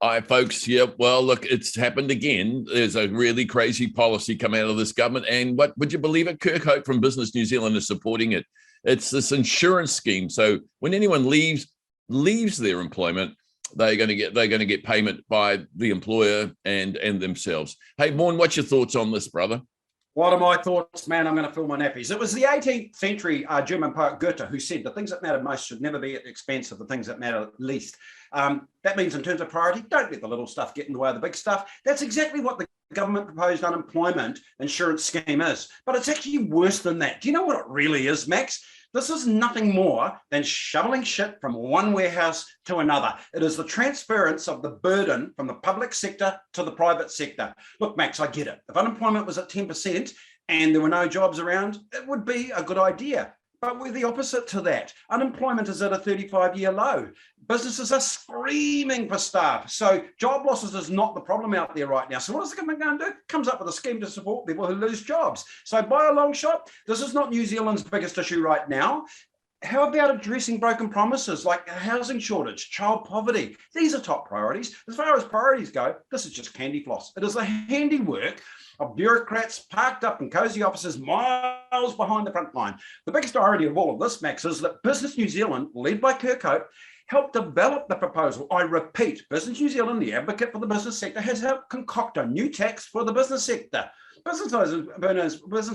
Hi, folks. Yeah, well, look, it's happened again. There's a really crazy policy come out of this government. And what would you believe it? Kirkhope from Business New Zealand is supporting it. It's this insurance scheme. So when anyone leaves their employment, they're going to get payment by the employer and themselves. Hey, Morn, what's your thoughts on this, brother? What are my thoughts, man? I'm going to fill my nappies. It was the 18th century German poet Goethe who said the things that matter most should never be at the expense of the things that matter least. That means in terms of priority, don't let the little stuff get in the way of the big stuff. That's exactly what the government proposed unemployment insurance scheme is. But it's actually worse than that. Do you know what it really is, Max? This is nothing more than shoveling shit from one warehouse to another. It is the transference of the burden from the public sector to the private sector. Look, Max, I get it. If unemployment was at 10% and there were no jobs around, it would be a good idea. But we're the opposite to that. Unemployment is at a 35-year low. Businesses are screaming for staff. So job losses is not the problem out there right now. So what is the government going to do? Comes up with a scheme to support people who lose jobs. So by a long shot, this is not New Zealand's biggest issue right now. How about addressing broken promises like a housing shortage, child poverty? These are top priorities. As far as priorities go, this is just candy floss. It is the handiwork of bureaucrats parked up in cosy offices miles behind the front line. The biggest irony of all of this, Max, is that Business New Zealand, led by Kirkhope, helped develop the proposal. I repeat, Business New Zealand, the advocate for the business sector, has helped concoct a new tax for the business sector. Business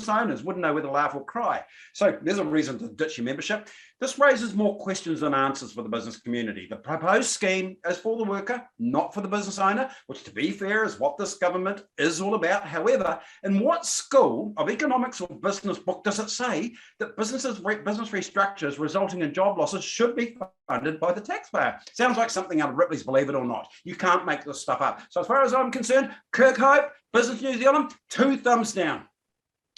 owners wouldn't know whether to laugh or cry. So there's a reason to ditch your membership. This raises more questions than answers for the business community. The proposed scheme is for the worker, not for the business owner, which, to be fair, is what this government is all about. However, in what school of economics or business book does it say that business restructures resulting in job losses should be funded by the taxpayer? Sounds like something out of Ripley's Believe It or Not. You can't make this stuff up. So as far as I'm concerned, Kirkhope, Business New Zealand, 2 thumbs down.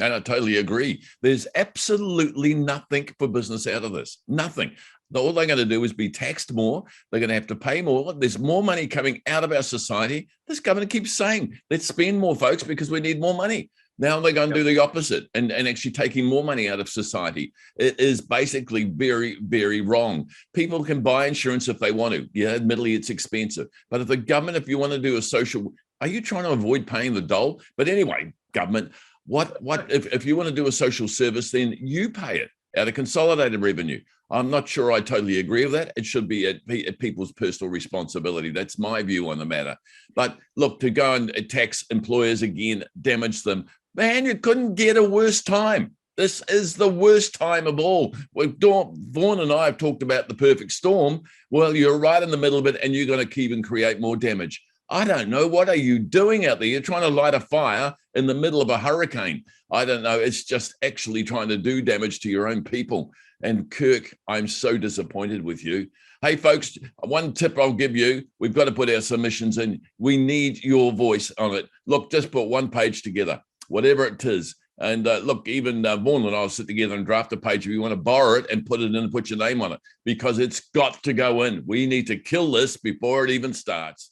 And I totally agree. There's absolutely nothing for business out of this. Nothing. All they're going to do is be taxed more. They're going to have to pay more. There's more money coming out of our society. This government keeps saying, let's spend more, folks, because we need more money. Now they're going to do the opposite and actually taking more money out of society. It is basically very, very wrong. People can buy insurance if they want to. Yeah, admittedly, it's expensive. But if the government, if you want to do a social, are you trying to avoid paying the dole? But anyway, government, what if you want to do a social service, then you pay it out of consolidated revenue. I'm not sure I totally agree with that. It should be at people's personal responsibility. That's my view on the matter. But look, to go and tax employers again, damage them, man, you couldn't get a worse time. This is the worst time of all. Vaughan and I have talked about the perfect storm. Well, you're right in the middle of it, and you're going to keep and create more damage. I don't know. What are you doing out there? You're trying to light a fire in the middle of a hurricane. I don't know. It's just actually trying to do damage to your own people. And Kirk, I'm so disappointed with you. Hey, folks, one tip I'll give you, we've got to put our submissions in. We need your voice on it. Look, just put one page together, whatever it is. And look, even Vaughan and I'll sit together and draft a page if you want to borrow it and put it in and put your name on it, because it's got to go in. We need to kill this before it even starts.